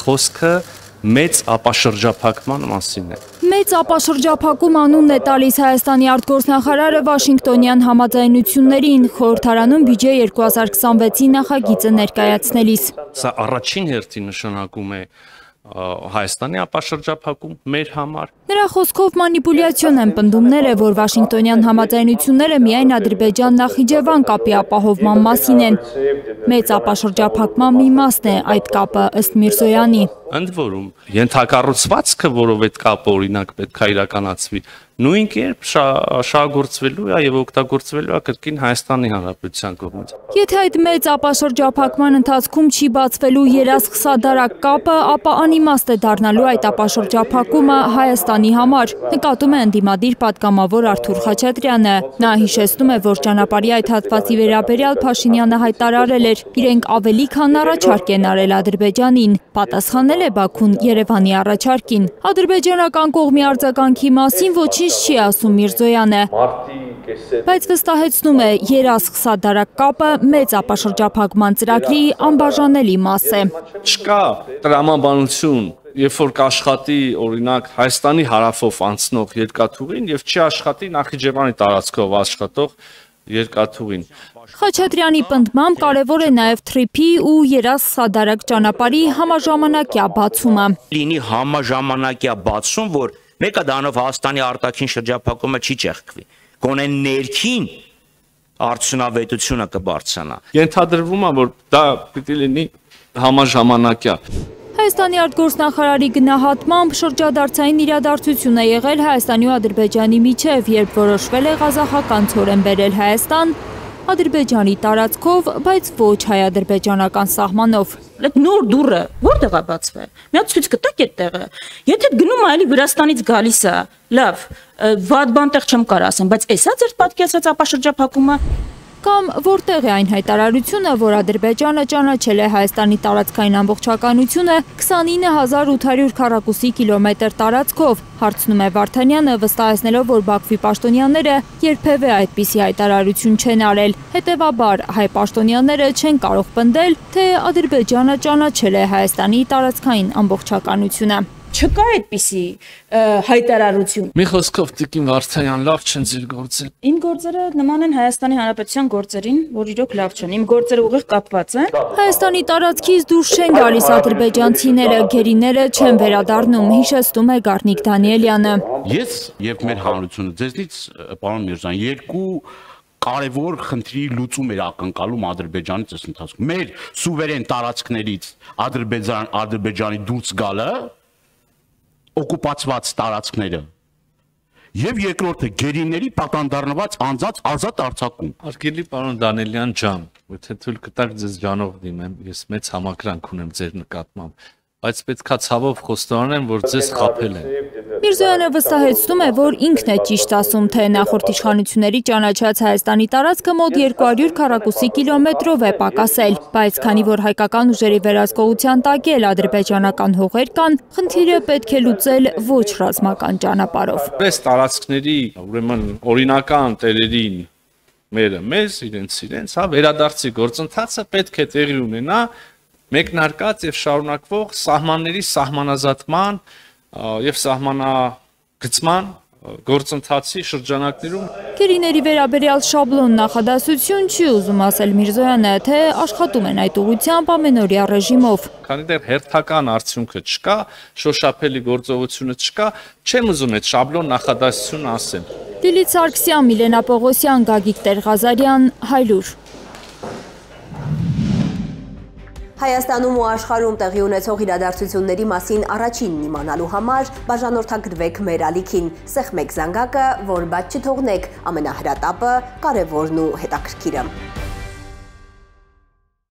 խոսքը մեծ ապաշրջափակման մասին է։ Մեծ ապաշրջափակում անունն է տալիս Հայաստանի արտգործնախարարը Վաշինգտոնյան համաձայնություններին խորհրդարանում բյուջե 2026-ի նախագիծը ներկայացնելիս։ Սա առաջին հերթին նշանակում է Հայաստանի ապաշրջափակում մեր համար։ Նրա խոսքով մանիպուլյացիոն են պնդումները, որ Վաշինգտոնյան համաձայնությունները միայն Ադրբեջան-Նախիջևան կապի ապահովման մասին են։ Մեծ ապաշրջափակման մի մասն է այդ կապը ըստ Միրզոյանի։ Ընդ որում, ենթակառուցվածքը, որով այդ կապը օրինակ պետք է իրականացվի, նույն կերպ շահագործվելու է եւ օգտագործվելու է կրկին Հայաստանի Հանրապետության կողմից։ Եթե այդ մեծ ապաշրջափակման ընթացքում չի բացվելու երաշխսադարակ կապը, ապա անիմաստ է դառնալու այդ ապաշրջափակումը Հայաստանի համար, նկատում է ընդդիմադիր պատգամավոր Արթուր Խաչատրյանը։ Նա հիշեցնում է, որ ճանապարհի այդ հատվածի վերաբերյալ Փաշինյանը հայտարարել էր, իրենք ավելի քան առաջարկ են արել Ադրբեջանին, պատասխանել է Բաքուն Երևանի առաջարկին։ Ադրբեջանական կողմի արձագանքի մասին ոչինչ չի ասում Միրզոյանը, բայց վստահեցնում է, երաշխսադարակ կապը մեծ ապաշրջափակման ծրագրի անբաժանելի մաս է։ Չկա տրամաբանություն, երբ որ կաշխատի օրինակ Հայաստանի հարավով անցնող երկաթուղին եւ չի աշխատի Նախիջևանի տարածքով աշխատող երկաթուղին։ Խաչատրյանի պնդմամբ կարևոր է նաև թրիփի ու երաշխսադարակ ճանապարհի համաժամանակյա բացումը։ Լինի համաժամանակյա բացում, որ մեկը դանով Հայաստանի արտաքին շրջափակումը չի ճեղքվի։ Գոնե ներքին արդյունավետությունը կբարձրանա։ Ենթադրվում է, որ դա պիտի լինի համաժամանակյա։ Հայաստանի արտգործնախարարի գնահատմամբ շրջադարձային իրադարձություն է եղել Հայաստանի ու Ադրբեջանի միջև, երբ որոշվել է ղազախական ցորեն բերել Հայաստան Ադրբեջանի տարածքով, բայց ոչ հայ-ադրբեջանական սահմանով։ Այդ նոր դուռը որտեղ է բացվել։ Մի հատ ցույց կտակ այդ տեղը։ Եթե գնում է այլի Վրաստանից գալիս է, լավ, վատ բան տեղ չեմ կարող ասեմ, բայց էսա ձեր պատկերացած ապաշրջափակումը Կամ որտեղ է այն հայտարարությունը, որ Ադրբեջանը ճանաչել է Հայաստանի տարածքային ամբողջականությունը 29800 քառակուսի կիլոմետր տարածքով, հարցնում է Վարդանյանը, վստահեցնելով, որ Բաքվի պաշտոնյաները երբևէ այդպիսի հայտարարություն չեն արել։ Հետևաբար, հայ պաշտոնյաները չեն կարող պնդել, թե Ադրբեջանը ճանաչել է Հայաստանի տարածքային ամբողջականությունը։ Չկա այդպիսի հայտարարություն։ Մի խոսքով Տիկին Վարդանյան լավ չեն ձեր գործել։ Իմ գործերը նման են Հայաստանի Հանրապետության գործերին, որ իրոք լավ չեն։ Իմ գործերը ուղիղ կապված են։ Հայաստանի տարածքից դուրս չեն գալիս ադրբեջանցիները, գերիները չեն վերադառնում, հիշեցնում է Գառնիկ Դանիելյանը։ Ես եւ մեր հանրությունը ձեզնից, պարոն Միրզոյան, երկու կարևոր խնդրի լուծում էր ակնկալում Ադրբեջանից այս ընթացքում։ Մեր սուվերեն տարածքներից Ադրբեջանի դուրս գալը, օկուպացված տարածքները եւ երկրորդը գերիների պատանդառնված անձած ազատ արձակում։ Արգելի պարոն Դանիելյան ջան, եթե թույլ կտաք ձեզ ջանով դիմեմ, ես մեծ համակրանք ունեմ ձեր նկատմամբ, բայց պետքա ցավով խոստովանեմ, որ ձեզ խաբել են։ Միրզոյանը վստահեցնում է, որ ինքն է ճիշտ ասում, թե նախորդ իշխանությունների ճանաչած Հայաստանի տարածքը մոտ 200 քառակուսի կիլոմետրով է պակասել, բայց քանի որ հայկական ուժերի վերահսկողության տակ էլ ադրբեջանական հողեր կան, խնդիրը պետք է լուծել ոչ ռազմական ճանապարհով։ Այս տարածքների, ուրեմն օրինական տերերին մերը մեզ, իրենց, վերադարձի գործընթացը պետք է տեղի ունենա մեկնարկած եւ շարունակվող սահմանների սահմանազատման եւ սահմանագծման գործընթացի շրջանակներում։ Գերիների վերաբերյալ շաբլոն նախադասություն չի ուզում ասել Միրզոյանը, թե աշխատում են այդ ուղղությամբ ամենօրյա ռեժիմով։ Քանի դեռ հերթական արդյունքը չկա, շոշափելի գործողությունը չկա, չեմ ուզում այդ շաբլոն նախադասություն ասել։ Լիլիթ Սարգսյան, Միլենա Պողոսյան, Գագիկ Տեր-Ղազարյան, Հայլուր։ Հայաստանում ու աշխարհում տեղի ունեցող իրադարձությունների մասին առաջինն իմանալու համար բաժանորդագրվեք մեր ալիքին, սեղմեք զանգակը, որ բաց չթողնեք ամենահրատապը, կարևորն ու հետաքրքիրը։